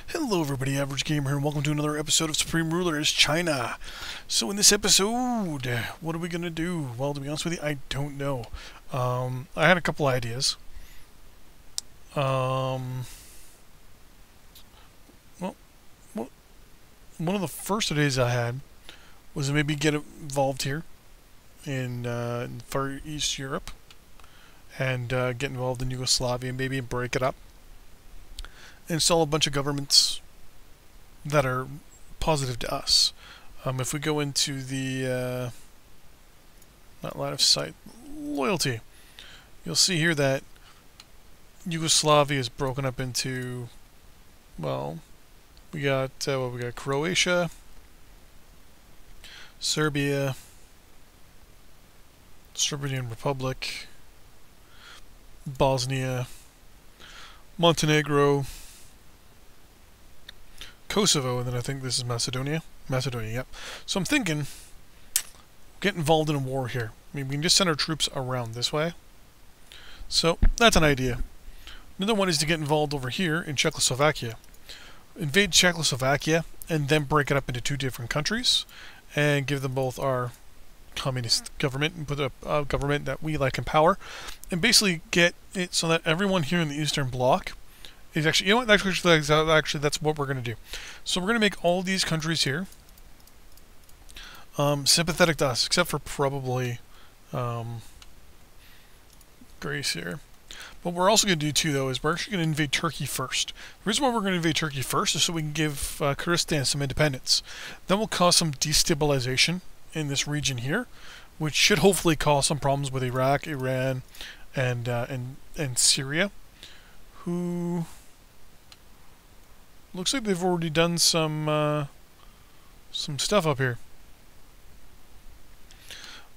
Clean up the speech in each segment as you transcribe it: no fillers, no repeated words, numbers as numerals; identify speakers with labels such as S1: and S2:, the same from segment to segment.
S1: Hello everybody, Average Gamer here, and welcome to another episode of Supreme Rulers China. So in this episode, what are we going to do? Well, to be honest with you, I don't know. I had a couple ideas. Well, one of the first ideas I had was to maybe get involved here in Far East Europe and get involved in Yugoslavia, maybe break it up. Install a bunch of governments that are positive to us. If we go into the not line of sight loyalty, you'll see here that Yugoslavia is broken up into, well, we got Croatia, Serbia, Serbian Republic, Bosnia, Montenegro, Kosovo, and then I think this is Macedonia. Macedonia, yep. So I'm thinking, get involved in a war here. I mean, we can just send our troops around this way. So that's an idea. Another one is to get involved over here in Czechoslovakia. Invade Czechoslovakia and then break it up into two different countries and give them both our communist government and put a government that we like in power, and basically get it so that everyone here in the Eastern Bloc is actually, you know what, actually that's what we're going to do. So we're going to make all these countries here sympathetic to us, except for probably Greece here. What we're also going to do too, though, is we're actually going to invade Turkey first. The reason why we're going to invade Turkey first is so we can give Kurdistan some independence. That will cause some destabilization in this region here, which should hopefully cause some problems with Iraq, Iran, and Syria, who looks like they've already done some stuff up here.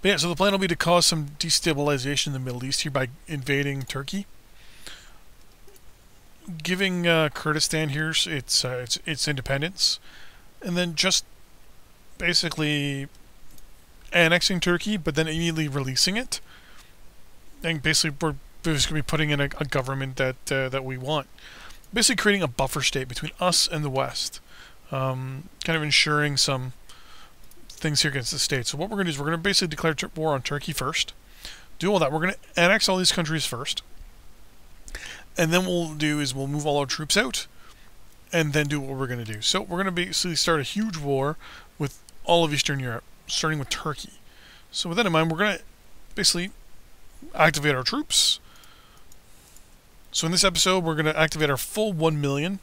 S1: But yeah, so the plan will be to cause some destabilization in the Middle East here by invading Turkey, giving Kurdistan here its independence, and then just basically annexing Turkey, but then immediately releasing it. And basically, we're just going to be putting in a government that we want. Basically, creating a buffer state between us and the West, kind of ensuring some things here against the state. So what we're going to do is we're going to basically declare war on Turkey first. Do all that. We're going to annex all these countries first, and then what we'll do is we'll move all our troops out, and then do what we're going to do. So we're going to basically start a huge war with all of Eastern Europe, starting with Turkey. So with that in mind, we're going to basically activate our troops. So in this episode, we're going to activate our full 1 million.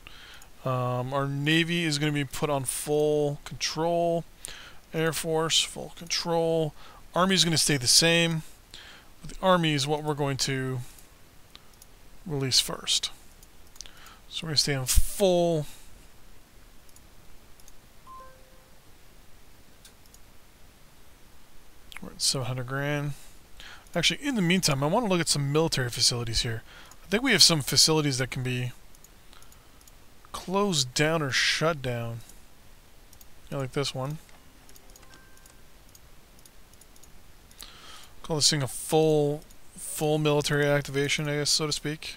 S1: Our Navy is going to be put on full control. Air Force, full control. Army is going to stay the same. But the Army is what we're going to release first. So we're going to stay on full. We're at 700 grand. Actually, in the meantime, I want to look at some military facilities here. I think we have some facilities that can be closed down or shut down. Yeah, like this one. Call this thing a full military activation, I guess, so to speak.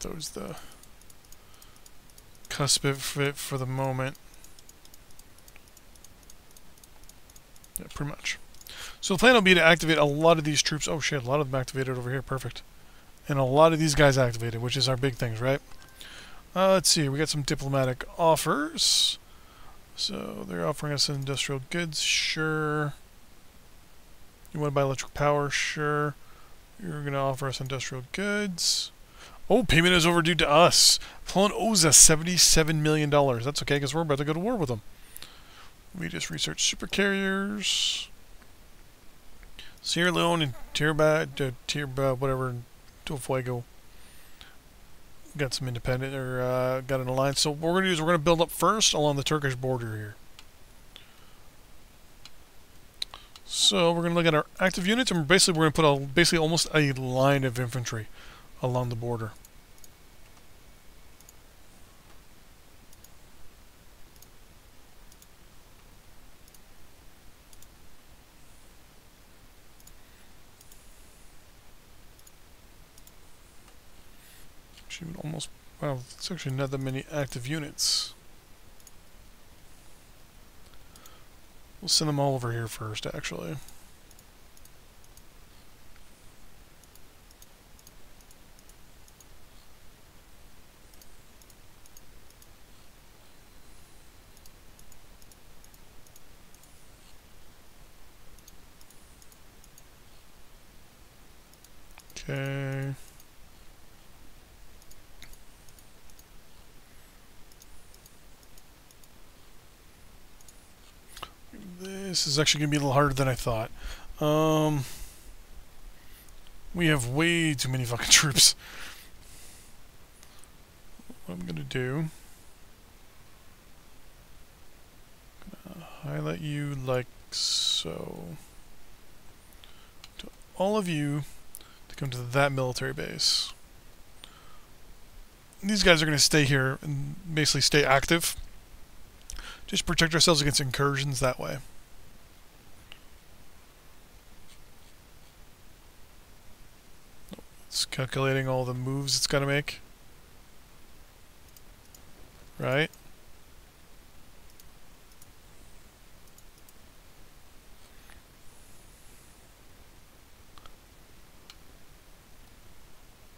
S1: There's the cusp of it for the moment. Yeah, pretty much. So the plan will be to activate a lot of these troops. Oh shit, a lot of them activated over here. Perfect. And a lot of these guys activated, which is our big things, right? Let's see, we got some diplomatic offers. So they're offering us industrial goods, sure. You want to buy electric power, sure. You're going to offer us industrial goods. Oh, payment is overdue to us. Poland owes us $77 million. That's okay, because we're about to go to war with them. We just researched super carriers. Sierra Leone and Tirba, whatever, Del Fuego. Got some independent, or got an alliance. So what we're going to do is we're going to build up first along the Turkish border here. So we're going to look at our active units, and basically we're going to put basically almost a line of infantry along the border. Actually, almost... Wow, it's actually not that many active units. We'll send them all over here first, actually. Okay. This is actually going to be a little harder than I thought. We have way too many fucking troops. What I'm going to do... highlight you like so. To all of you to come to that military base. These guys are going to stay here and basically stay active. Just protect ourselves against incursions that way. It's calculating all the moves it's got to make. Right?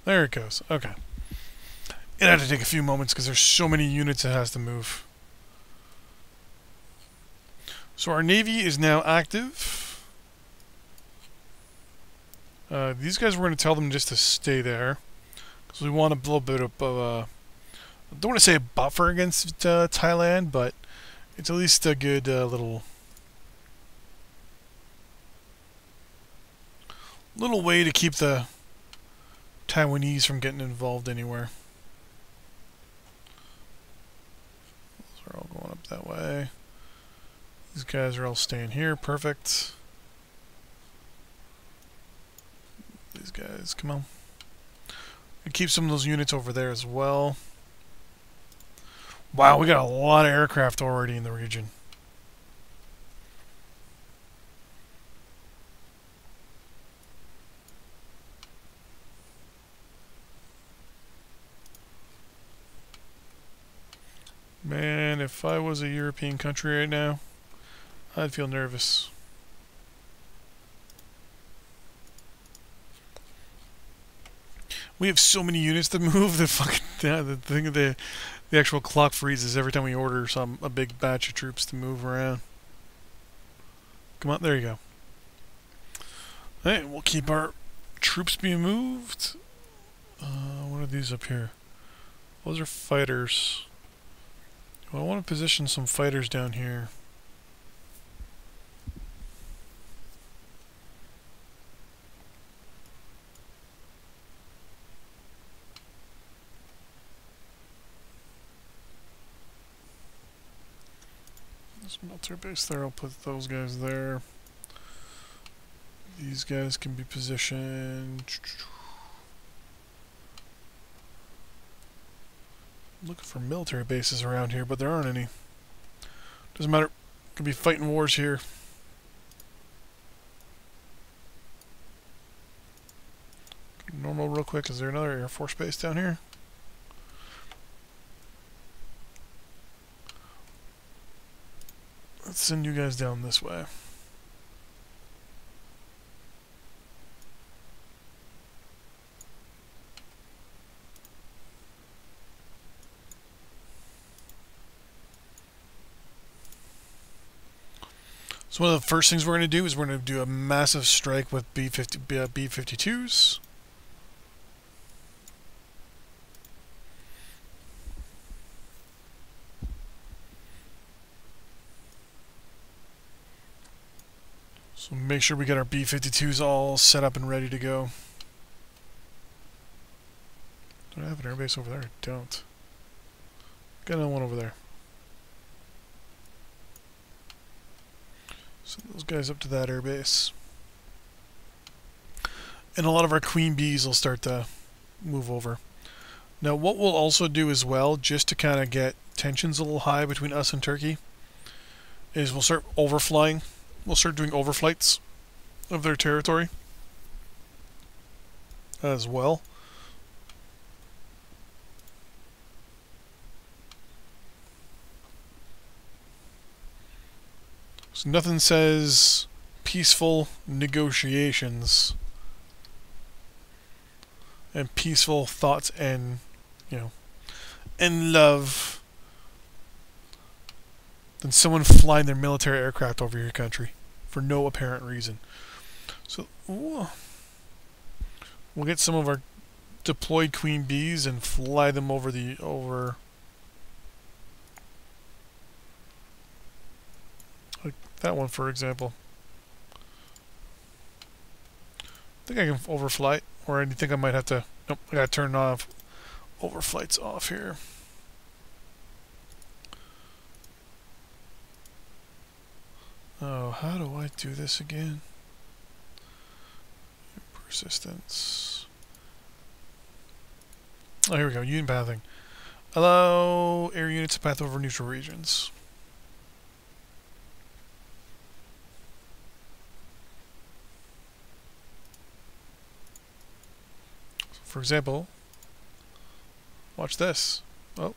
S1: There it goes. Okay. It had to take a few moments because there's so many units it has to move. So our navy is now active. These guys, we're going to tell them just to stay there because we want a little bit of I don't want to say a buffer against Thailand, but it's at least a good little way to keep the Taiwanese from getting involved anywhere. Those are all going up that way. These guys are all staying here. Perfect. These guys, come on. And keep some of those units over there as well. Wow, we got a lot of aircraft already in the region. Man, if I was a European country right now, I'd feel nervous. We have so many units to move. The fucking the actual clock freezes every time we order a big batch of troops to move around. Come on, there you go. Hey, we'll keep our troops being moved. What are these up here? Those are fighters. Well, I want to position some fighters down here. This military base there, I'll put those guys there. These guys can be positioned. Looking for military bases around here, but there aren't any. Doesn't matter. Could be fighting wars here. Normal real quick. Is there another Air Force base down here? Let's send you guys down this way. So one of the first things we're going to do is we're going to do a massive strike with B-52s. So make sure we get our B-52s all set up and ready to go. Do I have an airbase over there? I don't. Got another one over there. Send those guys up to that airbase. And a lot of our Queen Bees will start to move over. Now what we'll also do as well, just to kind of get tensions a little high between us and Turkey, is we'll start overflying. We'll start doing overflights of their territory as well. So nothing says peaceful negotiations and peaceful thoughts and, you know, and love than someone flying their military aircraft over your country for no apparent reason. So we'll get some of our deployed queen bees and fly them over like that one, for example. I think I can overflight, or I think I might have to. Nope, I gotta turn off overflights off here. Oh, how do I do this again? Persistence. Oh, here we go. Unit pathing. Allow air units to path over neutral regions. For example, watch this. Oh.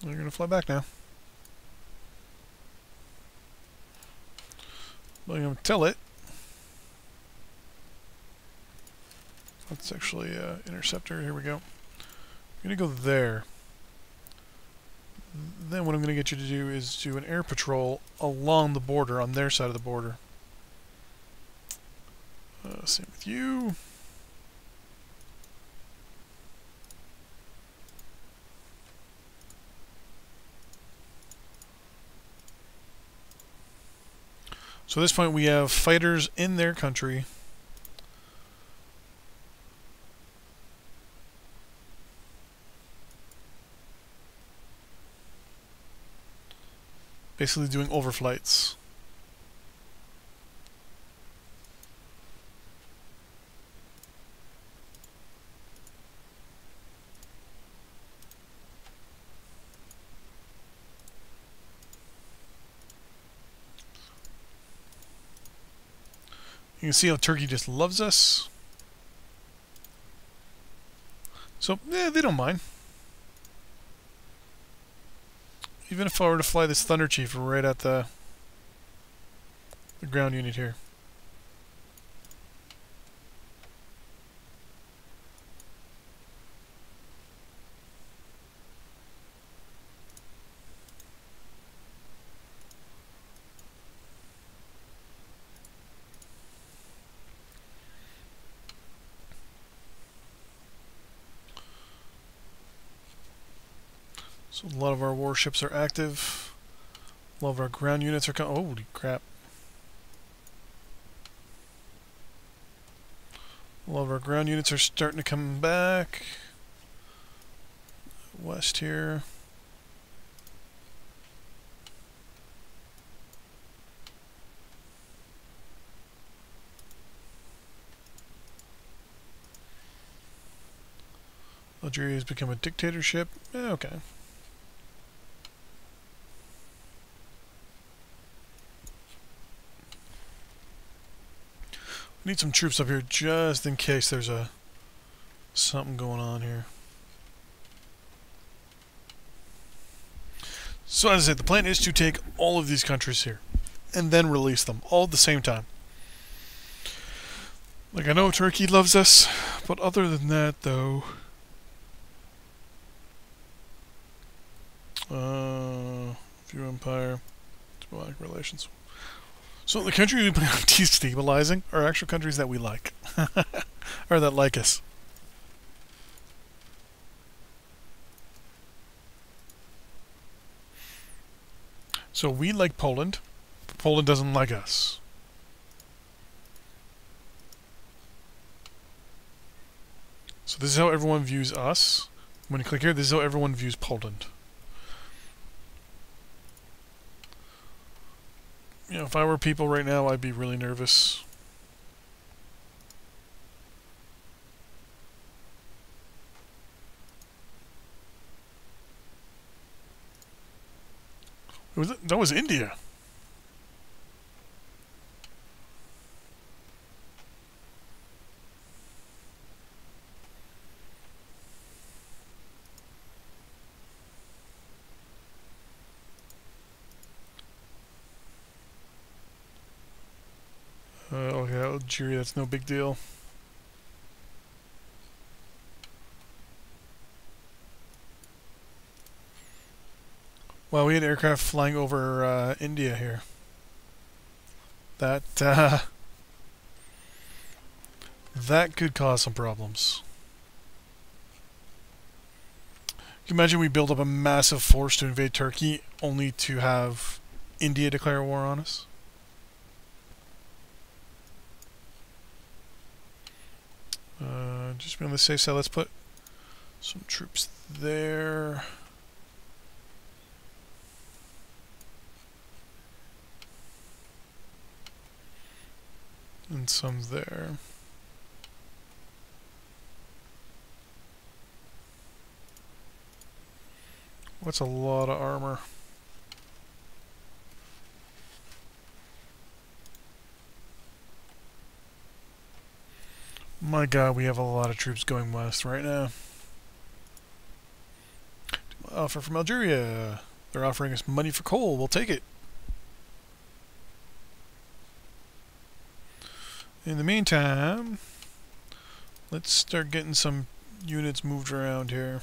S1: You're going to fly back now. I'm going to tell it. That's actually interceptor. Here we go. I'm going to go there. Then what I'm going to get you to do is do an air patrol along the border, on their side of the border. Same with you. So at this point we have fighters in their country. Basically doing overflights. You can see how Turkey just loves us. So, yeah, they don't mind. Even if I were to fly this Thunder Chief right at the ground unit here. So a lot of our warships are active. A lot of our ground units are coming. Holy crap. A lot of our ground units are starting to come back. West here. Algeria has become a dictatorship. Okay. We need some troops up here just in case there's something going on here. So as I said, the plan is to take all of these countries here and then release them all at the same time. Like, I know Turkey loves us, but other than that, though, View Empire, diplomatic relations. So the countries we plan on destabilizing are actual countries that we like, or that like us. So we like Poland, but Poland doesn't like us. So this is how everyone views us. When you click here, this is how everyone views Poland. You know, if I were people right now, I'd be really nervous. That was India. Algeria, that's no big deal. Well, we had aircraft flying over India here. That that could cause some problems. Can you imagine we build up a massive force to invade Turkey only to have India declare war on us? Just be on the safe side, let's put some troops there. And some there. What's a lot of armor? My god, we have a lot of troops going west right now. Offer from Algeria. They're offering us money for coal. We'll take it. In the meantime, let's start getting some units moved around here.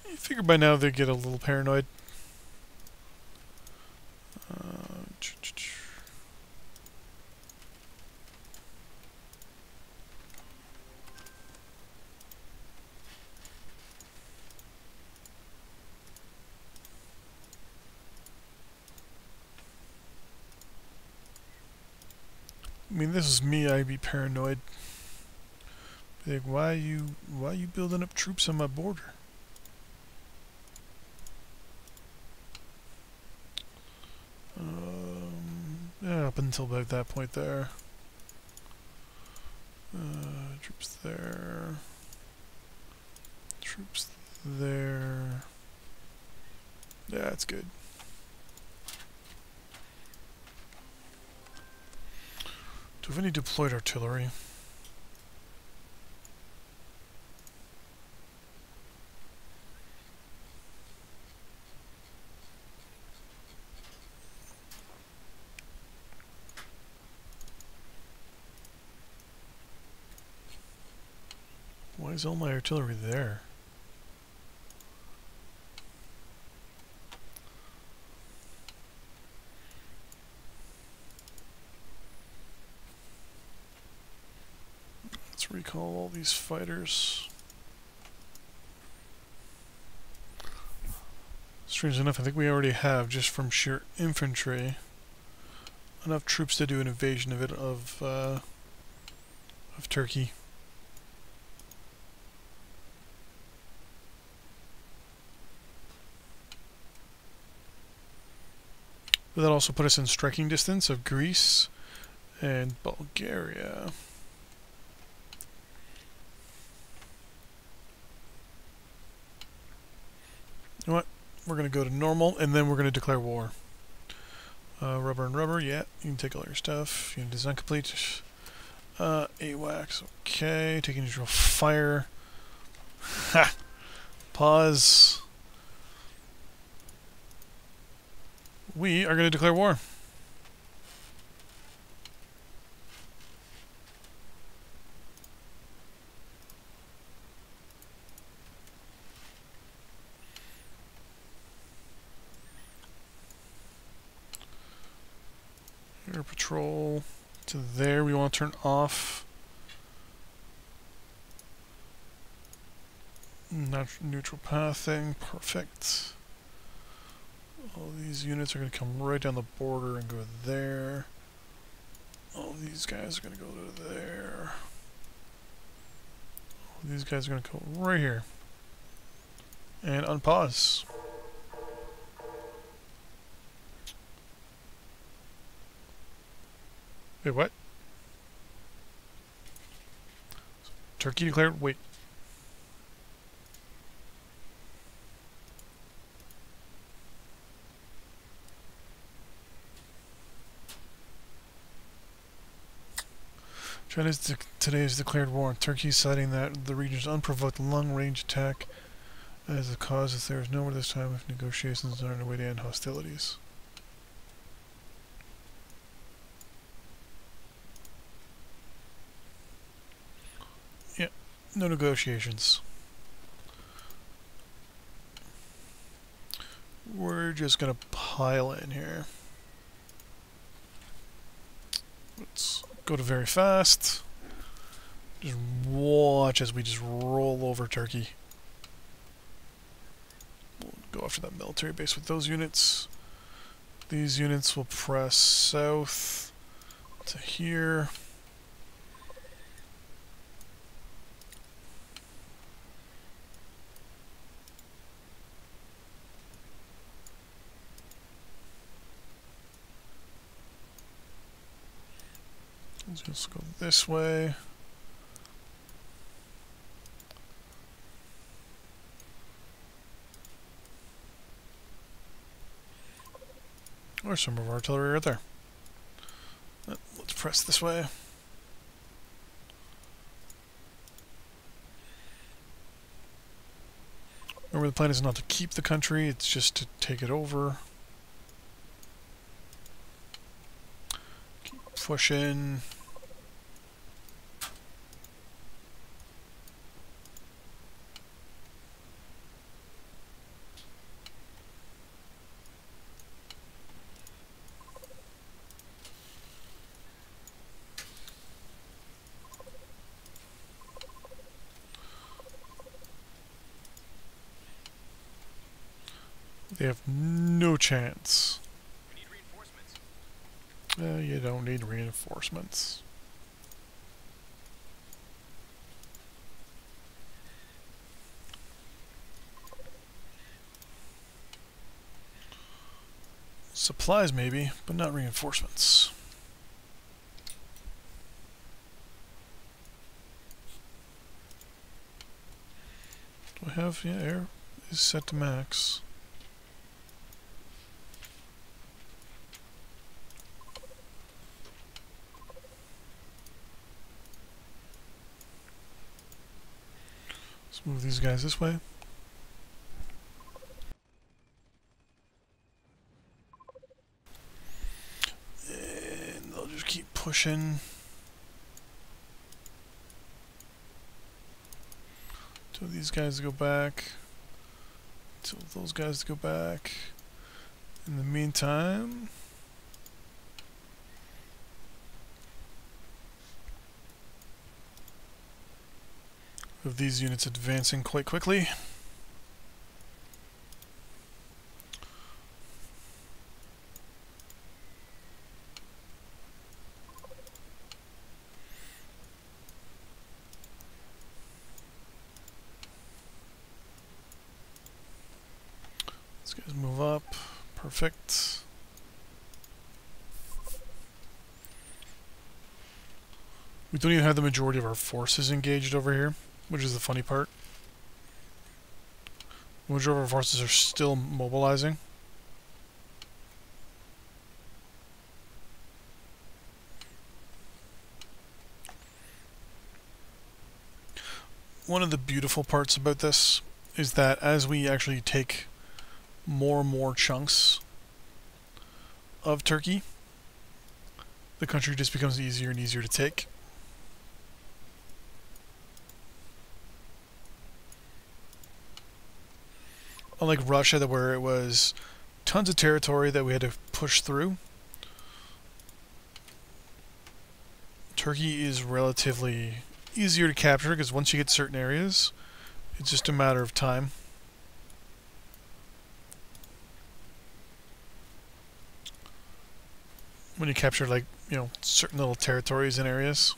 S1: I figure by now they get a little paranoid. I mean, this is me. I'd be paranoid. Like, why are you building up troops on my border? Yeah, up until about that point there. Troops there. Troops there. Yeah, that's good. Do we have any deployed artillery? Why is all my artillery there? Let's recall all these fighters. Strange enough, I think we already have, just from sheer infantry, enough troops to do an invasion of Turkey. But that also put us in striking distance of Greece and Bulgaria. You know what? We're going to go to normal, and then we're going to declare war. Rubber and rubber, yeah. You can take all your stuff. Unit design complete. AWACS, okay. Taking neutral fire. Ha! Pause. We are going to declare war. Air patrol to there. We want to turn off neutral pathing. Perfect. All these units are going to come right down the border and go there. All these guys are going to go to there. All these guys are going to go right here. And unpause. Wait, what? Turkey declared. Wait. Today has declared war on Turkey, citing that the region's unprovoked long-range attack as the cause if there is nowhere this time if negotiations are underway to end hostilities. Yeah, no negotiations. We're just gonna pile in here. Let's go to very fast. Just watch as we just roll over Turkey. We'll go after that military base with those units. These units will press south to here. Just go this way. Or some of our artillery right there. Let's press this way. Remember, the plan is not to keep the country, it's just to take it over. Keep pushing. They have no chance.
S2: We need reinforcements.
S1: You don't need reinforcements. Supplies maybe, but not reinforcements. Do I have, yeah, air is set to max. Let's move these guys this way. And they'll just keep pushing. Till these guys go back. Till those guys go back. In the meantime, of these units advancing quite quickly. These guys move up. Perfect. We don't even have the majority of our forces engaged over here, which is the funny part. The majority of our forces are still mobilizing. One of the beautiful parts about this is that as we actually take more and more chunks of Turkey, the country just becomes easier and easier to take. Unlike Russia, where it was tons of territory that we had to push through, Turkey is relatively easier to capture because once you get certain areas, it's just a matter of time. When you capture, like, you know, certain little territories and areas.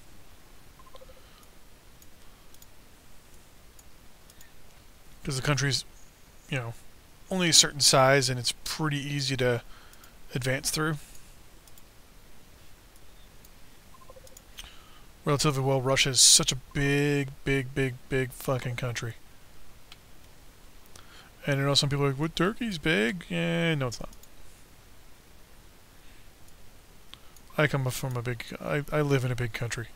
S1: Because the country's, you know, only a certain size and it's pretty easy to advance through. Relatively well, Russia is such a big fucking country. And I know some people are like, what, Turkey's big? No, it's not. I come from a big, I live in a big country.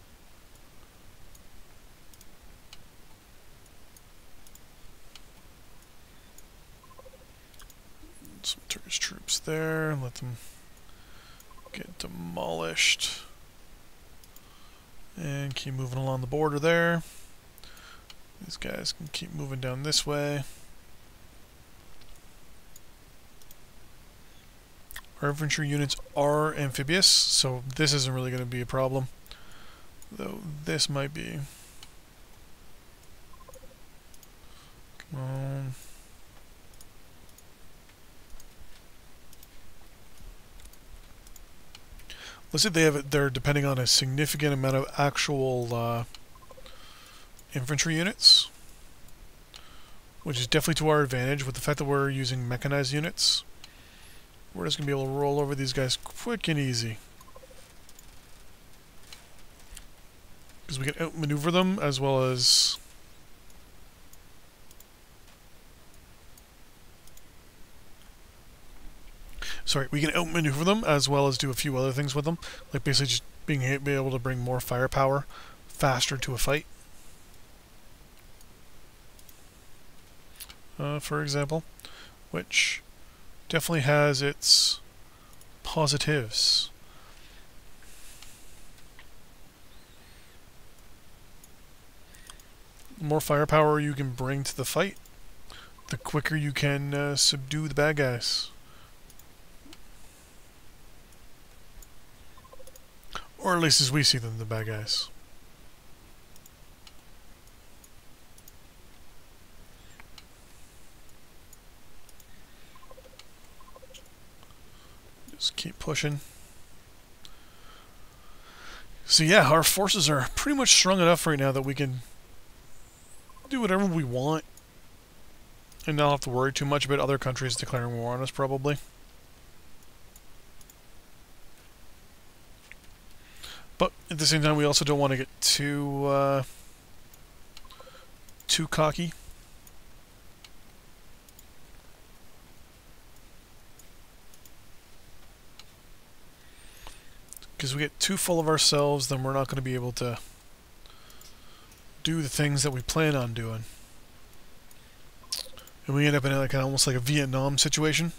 S1: there, let them get demolished. And keep moving along the border there. These guys can keep moving down this way. Our infantry units are amphibious, so this isn't really going to be a problem. Though this might be. Come on. Let's say they're depending on a significant amount of actual infantry units, which is definitely to our advantage with the fact that we're using mechanized units. We're just going to be able to roll over these guys quick and easy. Because we can outmaneuver them as well as... Sorry, we can outmaneuver them as well as do a few other things with them. Like basically just be able to bring more firepower faster to a fight. For example, which definitely has its positives. The more firepower you can bring to the fight, the quicker you can subdue the bad guys. Or at least as we see them, the bad guys. Just keep pushing. So yeah, our forces are pretty much strong enough right now that we can do whatever we want and not have to worry too much about other countries declaring war on us, probably. But at the same time, we also don't want to get too cocky. Because we get too full of ourselves, then we're not going to be able to do the things that we plan on doing. And we end up in like almost like a Vietnam situation.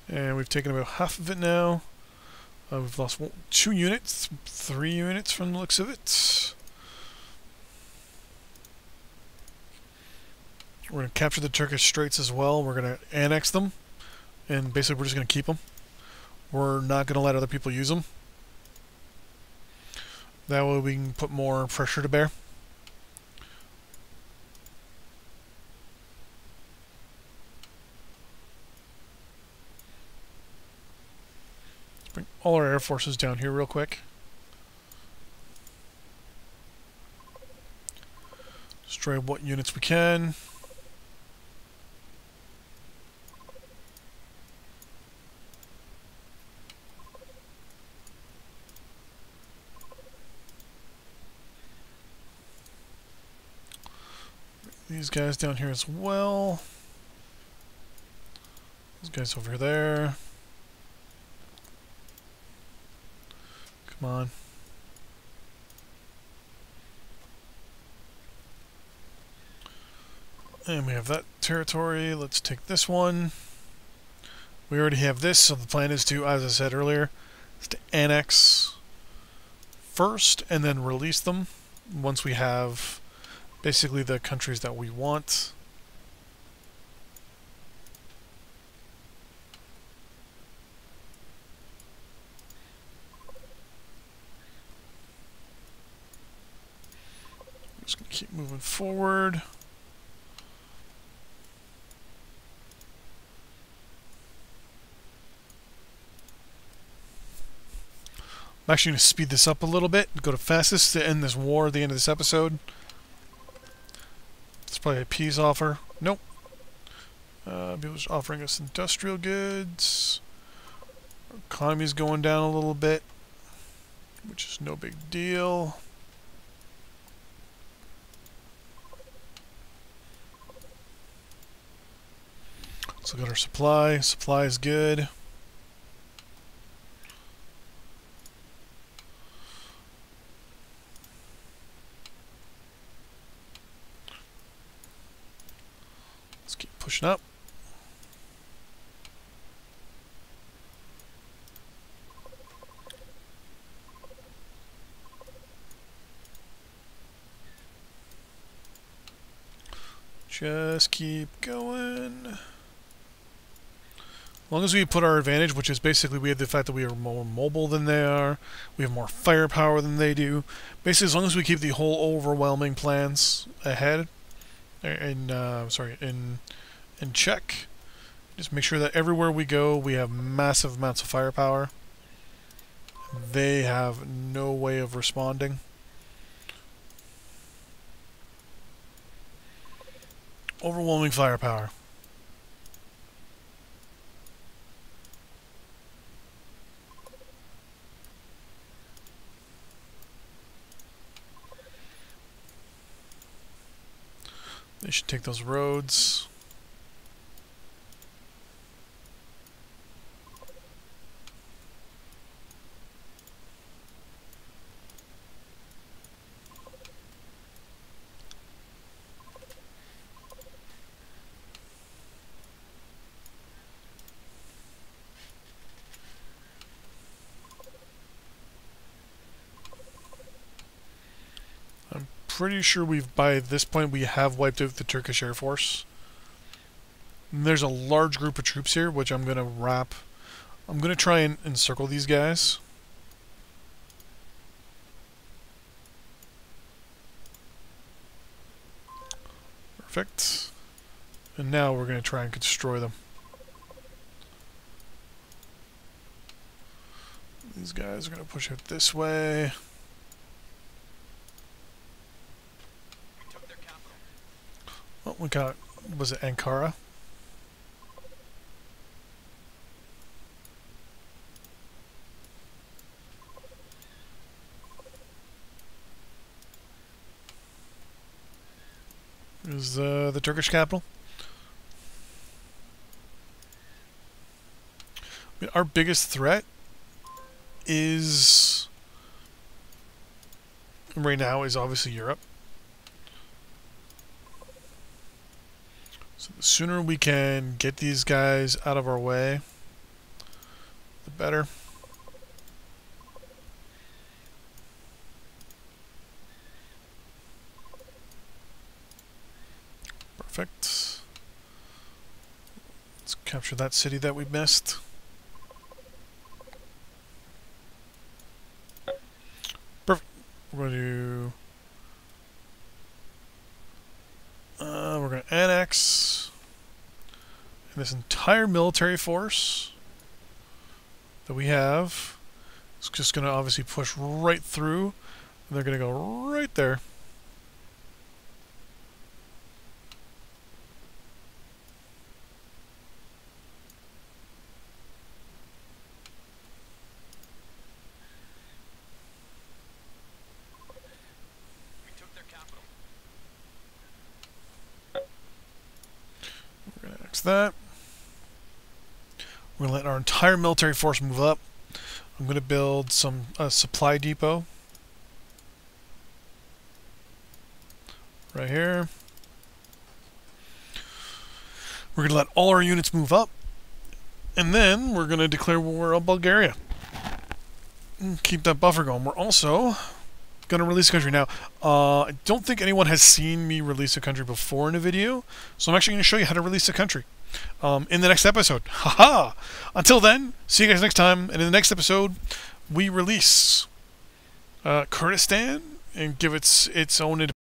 S1: And we've taken about half of it now. We've lost 2 units, 3 units from the looks of it. We're going to capture the Turkish Straits as well. We're going to annex them. And basically we're just going to keep them. We're not going to let other people use them. That way we can put more pressure to bear. Let's bring all our air forces down here real quick. Destroy what units we can. These guys down here as well. These guys over there. Come on. And we have that territory. Let's take this one. We already have this, so the plan is to, as I said earlier, is to annex first and then release them once we have basically the countries that we want. Just gonna keep moving forward. I'm actually going to speed this up a little bit, go to fastest to end this war at the end of this episode. It's probably a peace offer. Nope. People's offering us industrial goods. Our economy's going down a little bit, which is no big deal. Let's look at our supply. Supply is good. Pushing up. Just keep going. As long as we put our advantage, which is basically we have the fact that we are more mobile than they are, we have more firepower than they do. Basically, as long as we keep the whole overwhelming plans ahead, in check, just make sure that everywhere we go, we have massive amounts of firepower. They have no way of responding. Overwhelming firepower. They should take those roads. Pretty sure by this point we have wiped out the Turkish Air Force. And there's a large group of troops here, which I'm gonna wrap. I'm gonna try and encircle these guys. Perfect. And now we're gonna try and destroy them. These guys are gonna push out this way. Oh, we got, was it Ankara? Is the Turkish capital? I mean, our biggest threat is right now is obviously Europe. So the sooner we can get these guys out of our way, the better. Perfect. Let's capture that city that we missed. Perfect. We're going to annex this entire military force that we have. It's just going to obviously push right through, and they're going to go right there. That. We're going to let our entire military force move up. I'm going to build some supply depot right here. We're going to let all our units move up, and then we're going to declare war on Bulgaria. Keep that buffer going. We're also going to release a country. Now, I don't think anyone has seen me release a country before in a video, so I'm actually going to show you how to release a country in the next episode. Haha! Until then, see you guys next time, and in the next episode, we release Kurdistan and give its own independence.